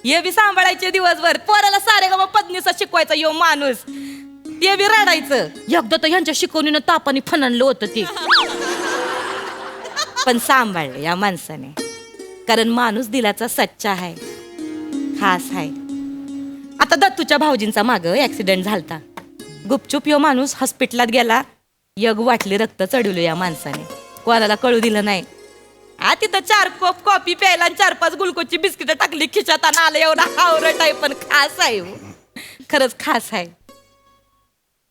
हे बी सांभाळायचे दिवसभर. पोराला सारेगामा पत्नीचा शिकवायचा यो माणूस, ते बी रडायचं. एकदा तर ह्यांच्या शिकवणीनं तापाने फणणलं होतं ते. पण सांभाळलं या माणसाने, कारण माणूस दिलाचा सच्चा आहे, खास आहे. आता दत्तूच्या भाऊजींचा माग ऍक्सिडेंट झालता. गुपचूप यो माणूस हॉस्पिटलात गेला. यग वाटली, रक्त चढवलं या माणसाने, कोणाला कळू दिलं नाही. तिथं 4 कप कॉफी प्यायला आणि 4-5 गुलकोची बिस्किट टाकली खिशात आणि आलं. एवढा हावरट आहे पण खास आहे हो. खरंच खास आहे.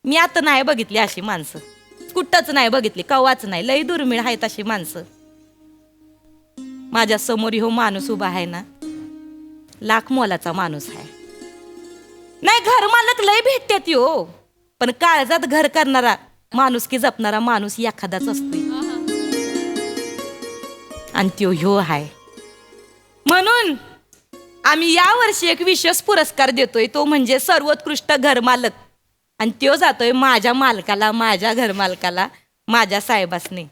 मी आता नाही बघितली अशी माणसं, कुठंच नाही बघितली, कवाच नाही. लई दुर्मिळ आहेत अशी माणसं. माझ्या समोर हो माणूस उभा आहे ना, लाख मोलाचा माणूस आहे. नाही, घर मालक लय भेटतात हो, पण काळजात घर करणारा, माणुसकी जपणारा माणूस एखादाच असतोय, आणि त्यो ह्यो आहे. म्हणून आम्ही या वर्षी एक विशेष पुरस्कार देतोय, तो म्हणजे सर्वोत्कृष्ट घरमालक. आणि त्यो जातोय माझ्या मालकाला, माझ्या घरमालकाला, माझ्या साहेबासने,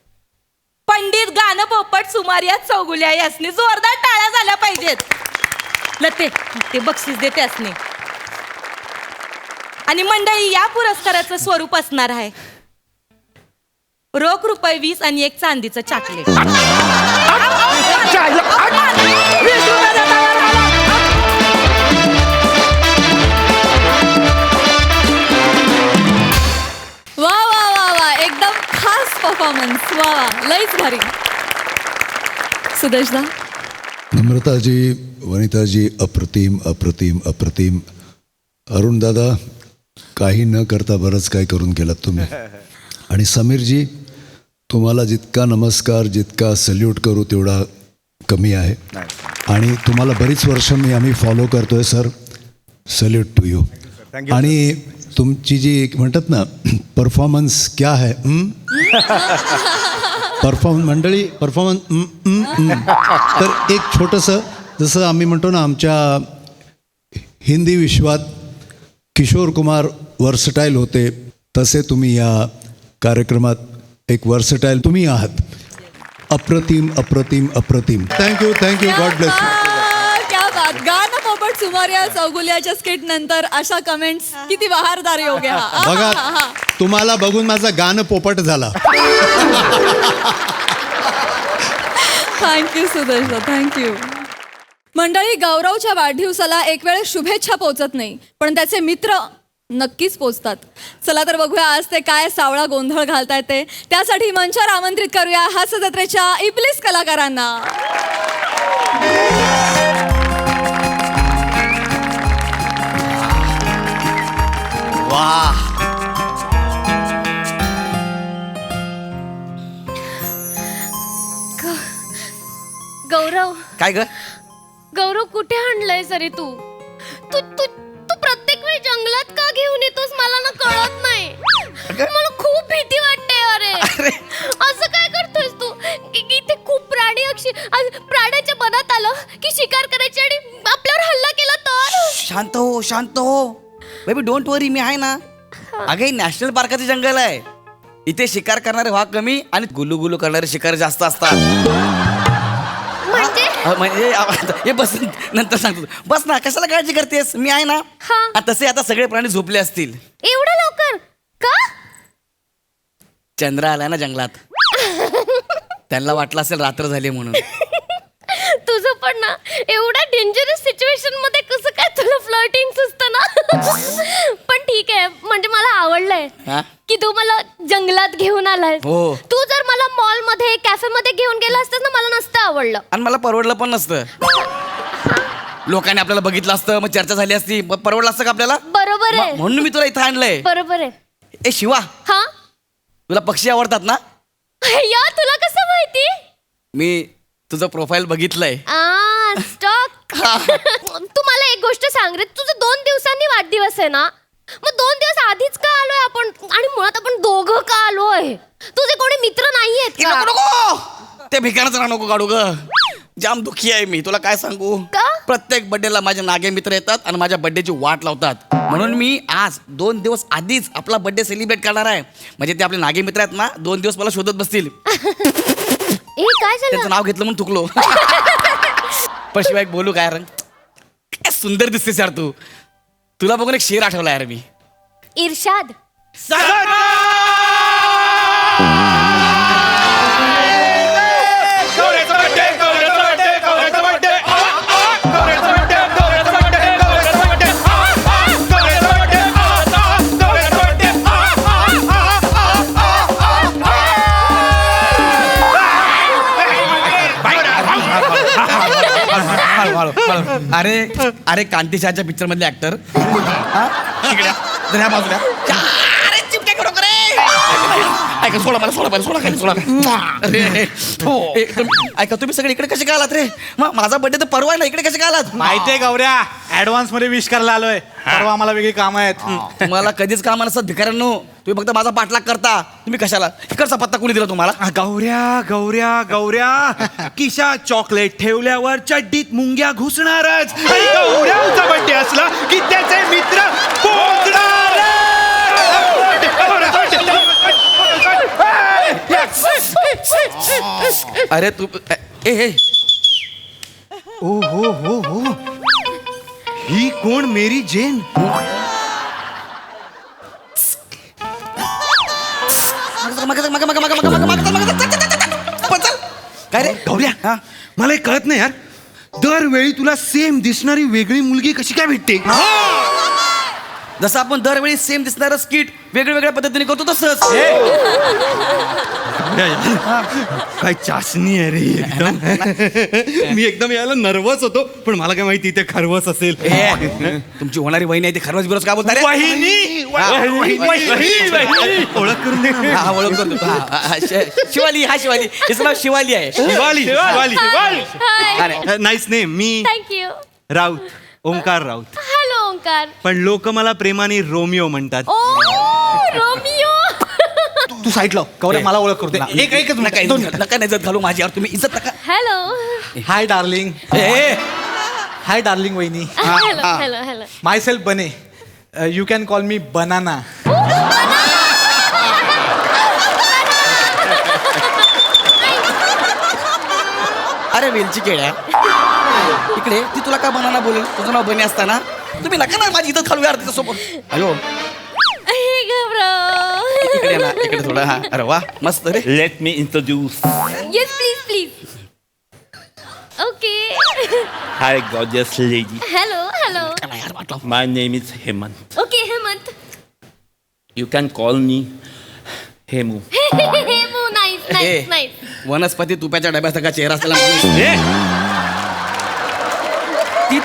पंडित गाणं पोपट सुमारिया चौगुल्या यासने. जोरदार टाळ्या झाल्या पाहिजेत. लते ते बक्षीस देते असणे. आणि मंडळी, या पुरस्काराचं स्वरूप असणार आहे रोख ₹20 आणि एक चांदीचं चॉकलेट. वा वा वा वा, एकदम खास परफॉर्मन्स. वा वा, लईच भारी. सुदेशदा. नम्रताजी, वनिताजी, अप्रतिम अप्रतिम अप्रतिम. अरुण दादा, काही न करता बरंच काय करून गेलात तुम्ही. आणि समीरजी, तुम्हाला जितका नमस्कार, जितका सल्यूट करू तेवढा कमी आहे. आणि तुम्हाला बरीच वर्ष आम्ही फॉलो करतोय सर. Salute to you. आणि तुमची जी म्हणतात ना परफॉर्मन्स क्या है, मंडळी परफॉर्मन्स. तर एक छोटंसं, जसं आम्ही म्हणतो ना आमच्या हिंदी विश्वात किशोर कुमार वर्सटाईल होते, तसे तुम्ही या कार्यक्रमात एक वर्सटाईल तुम्ही आहात. अप्रतिम अप्रतिम अप्रतिम. Thank you thank you. God bless you. क्या बात. गाणं पोपट सुमारिया चौगुल्याच्या स्किट नंतर अशा कमेंट्स, किती बहारदार योग आहे हा. बघा, तुम्हाला बघून माझं गाणं पोपट झाला. थँक्यू सुदेशदा, थँक्यू. मंडळी, गौरवच्या वाढदिवसाला एक वेळ शुभेच्छा पोचत नाही, पण त्याचे मित्र नक्कीच पोचतात. चला तर बघूया आज ते काय सावळा गोंधळ घालतायत ते. त्यासाठी मंचावर आमंत्रित करूया हास्य जत्रेच्या इबलीस कलाकारांना. वाह, गौरव, काय ग? गौरव कुठे आणलंय सरे तू? तू तू तू प्रत्येक वेळी जंगलात का घेऊन येतोस मला ना कळत नाही. मला खूप भीती वाटते. अरे असं काय करतोयस तू? इथे खूप प्राणी प्राण्याच्या मनात आलं की शिकार करायची आणि आपल्यावर हल्ला केला तर? शांत हो, शांत हो बेबी, डोंट वरी, मी आहे ना. अगे, नॅशनल पार्काचे जंगल आहे. इथे शिकार करणारे वाघ कमी आणि गुलू गुलू करणारे शिकारी जास्त असतात. म्हणजे हे बस, नंतर सांगतो. बस ना, कशाला काळजी करतेस, मी आहे ना. तसे आता सगळे प्राणी झोपले असतील. एवढं लवकर का? चंद्र आलाय ना जंगलात, त्यांना वाटलं असेल रात्र झाली म्हणून. तुझं पण ना एवढ्या डेंजरस सिच्युएशन मध्ये कसं काय तुला फ्लर्टिंग सुचतं ना. पण ठीक आहे, म्हणजे मला आवडलंय की तू मला जंगलात घेऊन आलाय. हो. तू जर मला मॉल मध्ये कॅफे मध्ये घेऊन गेला असतास ना, मला नसतं आवडलं. आणि मला परवडलं पण नसतं. लोकांनी आपल्याला बघितलं असतं, मग चर्चा झाली असती, परवडलं असतं का आपल्याला? बरोबर आहे. म्हणून मी तुला इथं आणलंय. बरोबर आहे. ए शिवा, हा, तुला पक्षी आवडतात ना? या तुला कसं माहिती? मी तुझं प्रोफाईल बघितलंय. स्टॉक. तू मला एक गोष्ट सांग रे, तुझं 2 दिवसांनी वाढदिवस आहे ना, मग 2 दिवस आधीच का आलोय आपण? आणि मुळात आपण दोघं का आलोय? तुझे कोणी मित्र नाहीयेत का? नको, ते भिकाणाचं नाव नको काढू ग. जाम दुखी आहे मी, तुला काय सांगू. प्रत्येक बर्थडेला माझे नागे मित्र येतात आणि माझ्या बर्थडेची वाट लावतात. म्हणून मी आज 2 दिवस आधीच आपला बर्थडे सेलिब्रेट करणार आहे. म्हणजे ते आपले नागे मित्र आहेत ना, 2 दिवस मला शोधत बसतील. काय झालं? त्याचं नाव घेतलं म्हणून थुकलो. पण शिवाय बोलू काय रंग, काय सुंदर दिसतेस यार तू. तुला बघून एक शेर आठवला यार मी. इर्शाद. अरे अरे कांतीशाच्या पिक्चर मधले ऍक्टर इकडे तर ह्या बाजूला अरे चिमटे करू रे ऐका सोडा मला खाली सोडा अरे ऐका तुम्ही सगळे इकडे कसे काय आलात रे मग माझा बर्थडे तर परवा आहे ना इकडे कसे काय आलात माहितीये गौऱ्या ऍडव्हान्स मध्ये विश करायला आलोय परवा आम्हाला वेगळी कामं आहेत. तुम्हाला कधीच काम नसतात भिकाऱ्यांनो तुम्ही फक्त माझा पाठलाग करता तुम्ही कशाला इकडचा पत्ता कोणी दिला तुम्हाला गौऱ्या किशा चॉकलेट ठेवल्यावर चड्डीत मुंग्या घुसणारच आणि गौऱ्याचा बर्थडे असला की त्याचे मित्र अरे तू ए ओ हो ही कोण मेरी जेन काय रे गौऱ्या मला एक कळत नाही यार दरवेळी तुला सेम दिसणारी वेगळी मुलगी कशी काय भेटते जसं आपण दरवेळी सेम दिसणारं स्किट वेगळ्या पद्धतीने करतो तसंच काय चाचणी आहे रे एकदम मी एकदम यायला नर्वस होतो पण मला काय माहिती ते खरवस असेल तुमची होणारी वहिनी आहे ती खरवस बिरवस काय बोलता रे? ओळख करून दे हा, ओळख करतो. शिवाली हिचं नाव शिवाली आहे. नाईस नेम मी थँक्यू. राऊत ओंकार राऊत हॅलो ओंकार. पण लोक मला प्रेमाने रोमिओ म्हणतात. ओ रोमिओ. तू साईड लाव गौऱ्या मला ओळख करतो एकच नका इज्जत घालू माझ्यावर तुम्ही इज्जत नका. Hello. Hi darling hi darling वहिनी हॅलो. माय सेल्फ बने you can call me banana. अरे वेलची केळ्या इकडे ती तुला का बनाना बोलेल तुझं नाव बने असताना तुम्ही नका ना माझी इज्जत घालू यार तिच्यासोबत. अयो इकडे ना इकडे थोडं हा अरे वा मस्त रे. Let me introduce. Yes please. Okay. Hi gorgeous lady. Hello. My name is Hemant. Okay Hemant. You can call me Hemu. Hemu. Nice. वनस्पती तुप्याच्या डब्यासारखा चेहरा असलेला ती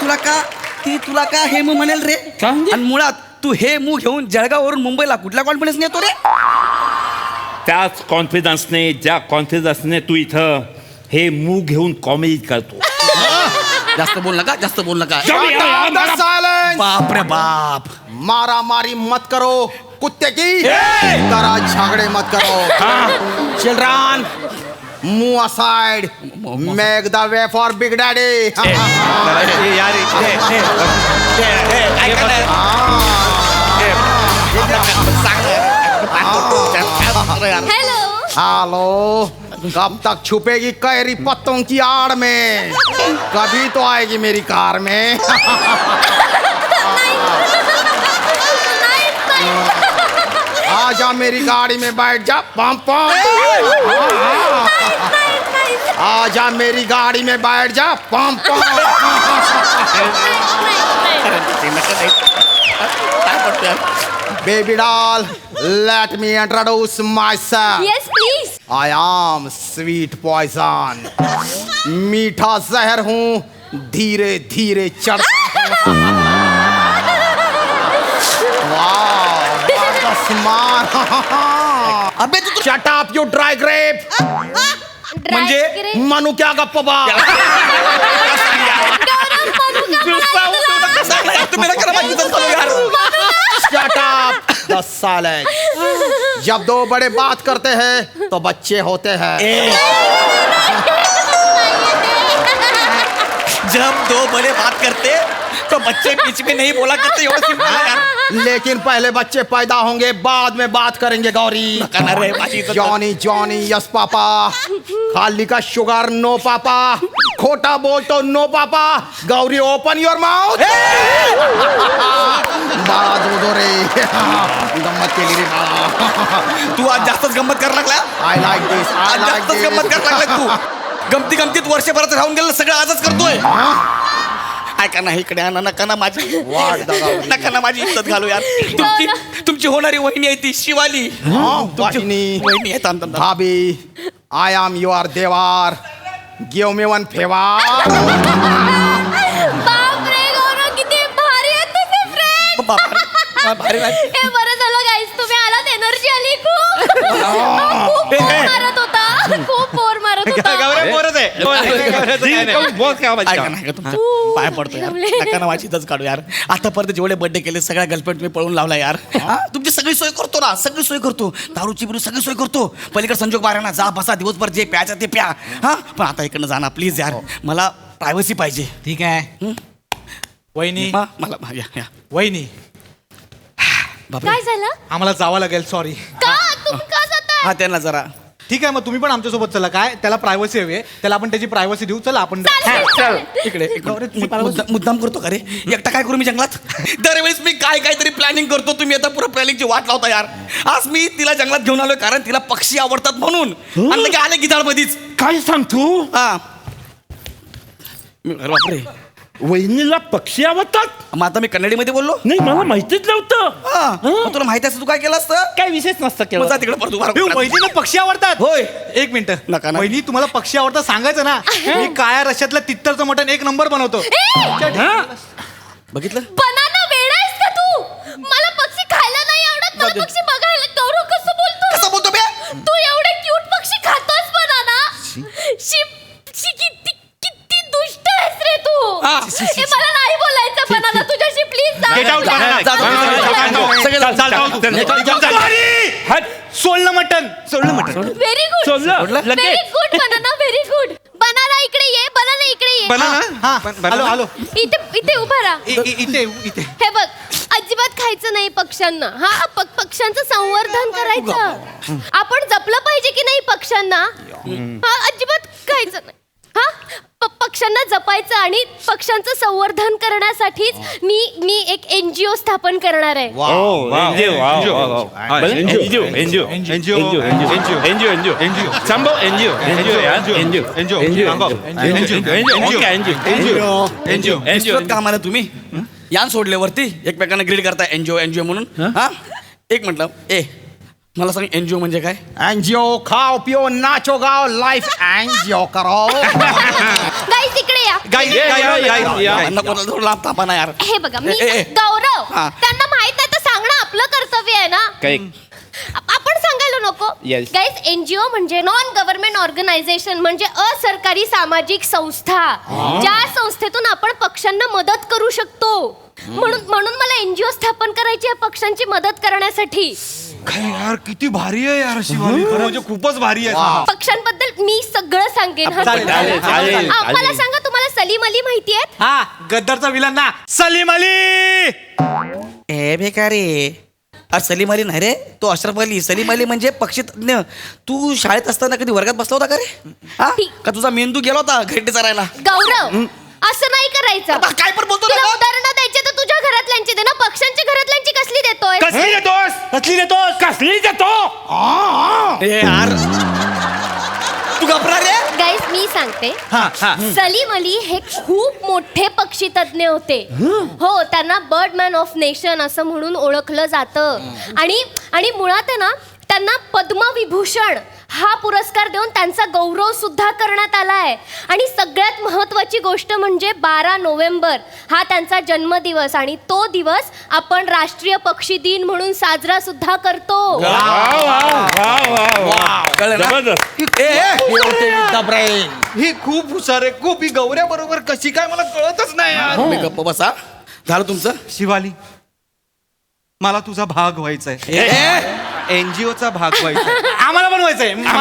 तुला का हेमू म्हणेल रे? आणि मुळात तू हे मू घेऊन जळगाववरून मुंबईला कुठल्या कॉन्फिडन्सने येतो रे? त्याच ज्या कॉन्फिडन्सने तू इथं हे मू घेऊन कॉमेडी करतो. जास्त बोल नका. बाप रे बाप मारा मारी मत करो कुत्ते की तरह झगड़े मत करो. Children move aside make the way for big daddy. Hello कब तक छुपेगी कैरी पत्तों की आड़ में? कभी तो आएगी मेरी कार में. आजा मेरी गाड़ी में बैठ जा. पम पम. आजा मेरी गाड़ी में बैठ जा. पम पम. Baby doll, let me introduce myself. Yes, please. I am sweet poison. मीठा जहर हूँ धीरे धीरे चढ़ता हूँ. अबे तू shut up you dry grape. म्हणजे मनुक्या गप्प बा. Shut up the silence. जब दो बड़े बात करते हैं तो बच्चे होते हैं. जब दो बड़े बात करते तो बच्चे बीच में नहीं बोला करते. एवढं सिंपल आहे यार. लेकिन पहले बच्चे पैदा होंगे बाद में बात करेंगे Gauri. Johny Johny yes papa. खाली का शुगर नो पापा. खोटा बोल तो no papa. Gauri open your mouth. बाळा दो रे. गंमत केली रे बाळा. तू आज जास्तच गंमत करायला लागला. I like this. I like जास्तच गंमत करायला लागला तू. गमतीत वर्षभरात राहून गेलं सगळं आजच करतोय. ऐका ना इकडे आणा. नका ना माझी इज्जत घालू यार. तुमची होणारी वहिनी आहे ती शिवाली. वहिनी आहे. थांब. भाभी आई एम युअर देवार. Give me one favour. हे बरं झालं गाईस तुम्ही आलात एनर्जी आली खूप खूप बोर मारत होता खूप बोर मारत होता ऐका ना, ऐका तुमचं पाय पडतो यार नका ना माझी इथंच काढू यार आतापर्यंत जेवढे बर्थडे केले सगळ्या गर्लफ्रेंड तुम्ही पळून लावला यार हा? तुमची सगळी सोय करतो ना सगळी सोय करतो दारूची बिरू सगळी सोय करतो पलीकडे संजोग बाराना जा बसा दिवसभर जे प्यायचं ते प्या हा पण आता इकडनं जा ना प्लीज यार मला प्रायव्हसी पाहिजे ठीक आहे वहिनी मला या वहिनी काय झालं आम्हाला जावं लागेल सॉरी का तुम्ही का जाताय हा त्यांना जरा ठीक आहे मग तुम्ही पण आमच्यासोबत चला काय त्याला प्रायव्हसी हवी आहे त्याला आपण त्याची प्रायव्हसी देऊ चला आपण इकडे मुद्दाम करतो का रे एकटा काय करू मी जंगलात दरवेळेस मी काहीतरी प्लॅनिंग करतो तुम्ही आता पुरं प्लॅनिंगची वाट लावता यार आज मी तिला जंगलात घेऊन आलोय कारण तिला पक्षी आवडतात म्हणून आणि लगे आले गिधाड मधीच काय सांगतो हा अरे बापरे वहिनीला पक्षी आवडतात मग आता मी कन्नडीमध्ये बोललो नाही मला माहितीच नव्हतं मग तुला माहिती असतं तू काय केलं असतं काय विशेष नसतं केलं. मग जा तिकडे परत उभा राहा. वहिनीला पक्षी आवडतात होय एक मिनिट नका ना. वहिनी तुम्हाला पक्षी आवडतात सांगायचं ना मी काळ्या रश्यातलं तित्तरचं मटण एक नंबर बनवतो बघितलं बनाना वेडा आहेस का तू मला पक्षी खायला नाही आवडत मला पक्षी बघायला गौरव कसं बोलतो बे तू एवढे क्यूट पक्षी खातोस बनाना किती दुष्ट आहेस रे तू हे मला नाही बोलायचं बनाना तुझ्याशी प्लीज सोललं mutton very good very good banana very good banana इकडे ये बनाना इकडे ये हॅलो इथे उभा राहा इथे हे बघ अजिबात खायचं नाही पक्ष्यांना हा पक्ष्यांचं संवर्धन करायचं आपण जपलं पाहिजे की नाही पक्ष्यांना हा अजिबात खायचं नाही हा पक्ष्यांना जपायचं आणि पक्ष्यांचं संवर्धन करण्यासाठीच मी एक NGO स्थापन करणार आहे कामाला तुम्ही यान सोडल्यावरती एकमेकांना ग्रीड करता एनजीओ म्हणून हा एक म्हटलं मला सांग एनजीओ म्हणजे काय एनजीओ खाओ पिओ नाचो गाओ लाईफ एनजीओ करो गाईस इकडे या कोणाला थोडं लाभ तापा ना यार हे बघा मी गौरव त्यांना माहित नाही तर सांगणं आपलं कर्तव्य आहे ना आपण सांगायला नको गाईस NGO म्हणजे नॉन गव्हर्नमेंट ऑर्गनायझेशन म्हणजे असरकारी सामाजिक संस्था ज्या संस्थेतून आपण पक्ष्यांना मदत करू शकतो म्हणून मला NGO स्थापन करायची आहे पक्ष्यांची मदत करण्यासाठी काय यार किती भारी आहे यार शिवाली म्हणजे खूपच भारी आहे पक्ष्यांबद्दल मी सगळं सांगेन मला सांगा तुम्हाला सलीम अली माहिती आहे हा गद्दारचा विलन ना सलीम अली ए बेकारी अरे सलीम अली नाही रे तो अशरफ अली सलीम अली म्हणजे पक्षी तज्ञ तू शाळेत असताना कधी वर्गात बसला होता का रे हा का तुझा मेंदू गेला होता घरटे चरायला गौरव असं नाही करायचं काय पण बोलतो तुला उदाहरण द्यायचे तर तुझ्या घरातल्यांची दे ना पक्ष्यांच्या घरातल्यांची कसली देतोय कसली देतो यार तू घबरा रे गाईस मी सांगते सलीम अली हे खूप मोठे पक्षी तज्ञ होते हो त्यांना बर्डमॅन ऑफ नेशन असं म्हणून ओळखलं जातं आणि मुळात आहे ना त्यांना पद्मविभूषण हा पुरस्कार देऊन त्यांचा गौरव सुद्धा करण्यात आलाय आणि सगळ्यात महत्वाची गोष्ट म्हणजे 12 नोव्हेंबर हा त्यांचा जन्मदिवस आणि तो दिवस आपण राष्ट्रीय पक्षी दिन म्हणून साजरा सुद्धा करतो ही खूप हुशार आहे खूप ही गौऱ्या बरोबर कशी काय मला कळतच नाही यार गप्प बसा झालं तुमचं शिवाली मला तुझा भाग व्हायचाय NGOचा भाग व्हायचा आम्हाला पण व्हायचंय मला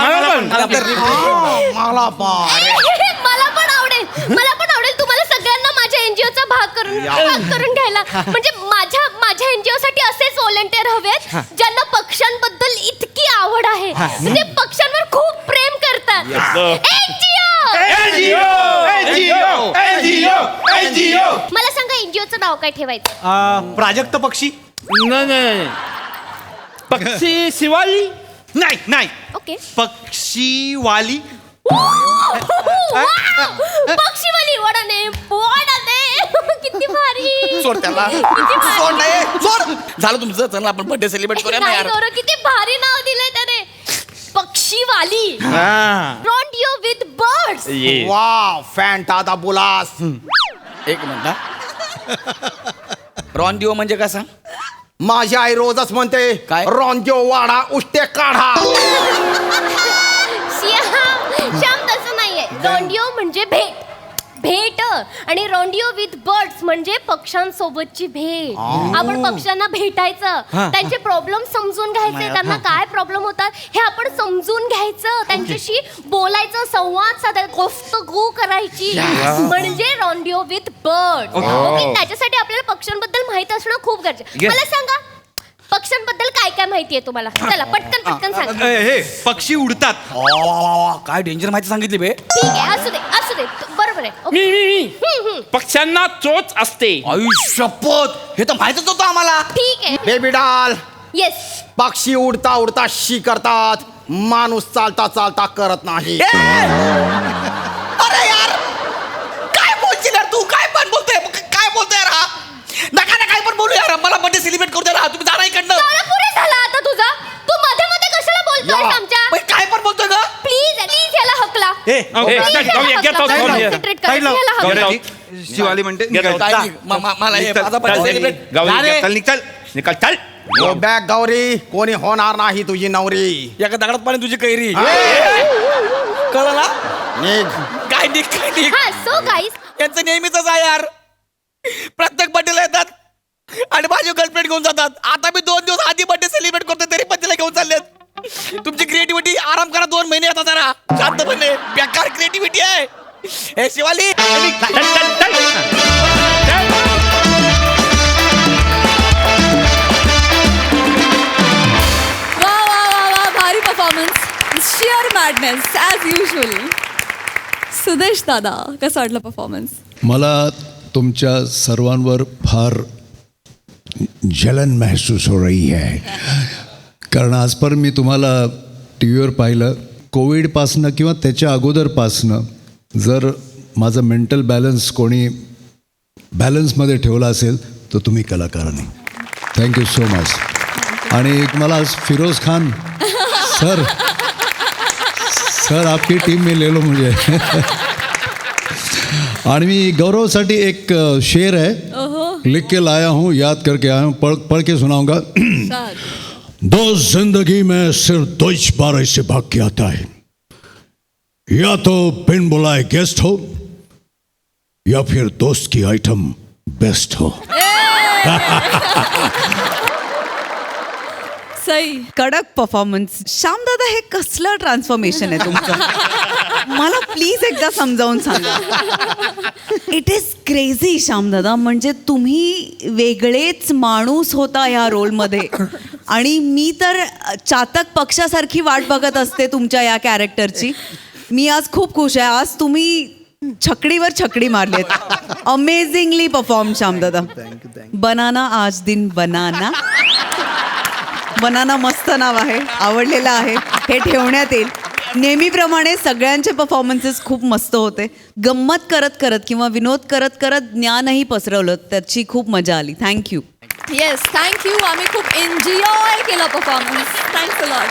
पण आवडेल तुम्हाला सगळ्यांना माझ्या NGOचा भाग करून घ्यायला म्हणजे माझ्या NGO साठी असेच व्हॉलंटियर हवेत ज्यांना पक्ष्यांबद्दल इतकी आवड आहे म्हणजे पक्ष्यांवर खूप प्रेम करतात मला सांगा NGOचं नाव काय ठेवायचं प्राजक्त पक्षी नाही पक्षी शिवाली नाही ओके पक्षीवाली पक्षीवाली वडाने किती भारी सोड त्याला सोड नाही सोड झालं तुमचं चला आपण बर्थडे सेलिब्रेट करूया ना यार किती भारी नाव दिलंय त्याने पक्षीवाली रॉन्डिओ with birds wow Fanta bolus एक मिनिट रॉन्डिओ म्हणजे काय सांग माझी आई रोजच म्हणते काय? रॉन्जो वाडा उष्टे काढा. श्याम तसं नाहीये. रोंडिओ म्हणजे भेट आणि रोंडिओ विथ बर्ड्स म्हणजे पक्ष्यांसोबतची भेट. आपण पक्ष्यांना भेटायचं, त्यांचे प्रॉब्लेम समजून घ्यायचे, त्यांना काय प्रॉब्लेम होतात हे आपण समजून घ्यायचं, त्यांच्याशी बोलायचं, संवाद साधायचा, गुफ्तगू करायची, म्हणजे रोंडिओ विथ बर्ड्स. ओके, त्याच्यासाठी आपल्याला पक्ष्यांबद्दल माहिती असणं खूप गरजेचं. मला सांगा पक्ष्यांबद्दल काय काय माहिती आहे तुम्हाला? चला पटकन सांगा. हे पक्षी उडतात. काय डेंजर माहिती सांगितली बे. ठीक आहे, असू दे बरोबर आहे. ओके. मी पक्ष्यांना चोच असते. शपथ, हे तर माहितच होतं आम्हाला. ठीक आहे. Baby doll, yes. पक्षी उडता उडता शी करतात, माणूस चालता चालता करत नाही. अरे यार, काय बोलशील यार तू? काय पण बोलतोय यार हा? नका काय पण बोलू यार. मला बर्थडे सेलिब्रेट करू द्या. तुम्ही जाणार इकडनं. पुरे झाला आता तुझा. तू मध्ये कशाला बोलतोय आमच्या? काय पण बोलतोय ग? प्लीज याला हकला. शिवाली म्हणते मला हे माझा बर्थडे सेलिब्रेट. निकाल चल. गो बॅक गौरी, कोणी होणार नाही तुझी नवरी. एका दगडात पाणी तुझी कैरी. कळलं ना? निघ. काय निघ. हा, सो गाईस, यांचं नेहमीच आहे यार. प्रत्येक बर्थडेला येतात आणि माझी गर्लफ्रेंड घेऊन जातात. आता मी 2 दिवस आधी बर्थडे सेलिब्रेट करतो तरी पण तिला घेऊन चाललेत. तुमची क्रिएटिव्हिटी आराम करा. 2 महिने आता जरा शांतपणे. बेकार क्रिएटिव्हिटी आहे. हे शिवाली, वा भारी performance. Shear madness as usual. Sudesh दादा, कसा वाटला परफॉर्मन्स? मला तुमच्या सर्वांवर फार जलन महसूस हो रही है, कारण आजपर्यंत मी तुम्हाला टी व्हीवर पाहिलं. कोविडपासनं किंवा त्याच्या अगोदरपासनं जर माझं मेंटल बॅलन्स कोणी बॅलन्समध्ये ठेवला असेल तर तुम्ही कलाकारांनी. Thank you so much. आणि मला आज फिरोज खान सर आपकी टीम में ले लो मुझे. आणि मी गौरवसाठी एक शेर है, लिख के लाया हूँ, याद करके आया हूँ, पढ़ के सुनाऊंगा. दोस्त जिंदगी में सिर्फ 2 बार ऐसे भाग के आता है, या तो बिन बुलाए गेस्ट हो या फिर दोस्त की आइटम बेस्ट हो. सई. कडक परफॉर्मन्स. श्याम दादा, हे कसलं ट्रान्सफॉर्मेशन आहे तुमचं? मला प्लीज एकदा समजावून सांगा. इट इज क्रेझी श्याम दादा. म्हणजे तुम्ही वेगळेच माणूस होता ह्या रोलमध्ये, आणि मी तर चातक पक्षासारखी वाट बघत असते तुमच्या या कॅरेक्टरची. मी आज खूप खुश आहे. आज तुम्ही छकडीवर छकडी मारलेत. अमेझिंगली परफॉर्म श्याम दादा. बनाना आज दिन बनाना मस्त नाव आहे, आवडलेलं आहे, हे ठेवण्यात येईल. नेहमीप्रमाणे सगळ्यांचे परफॉर्मन्सेस खूप मस्त होते. गंमत करत करत किंवा विनोद करत करत ज्ञानही पसरवलं, त्याची खूप मजा आली. थँक्यू. Yes, thank you. आम्ही खूप एन्जॉय केला परफॉर्मन्स. Thanks a lot.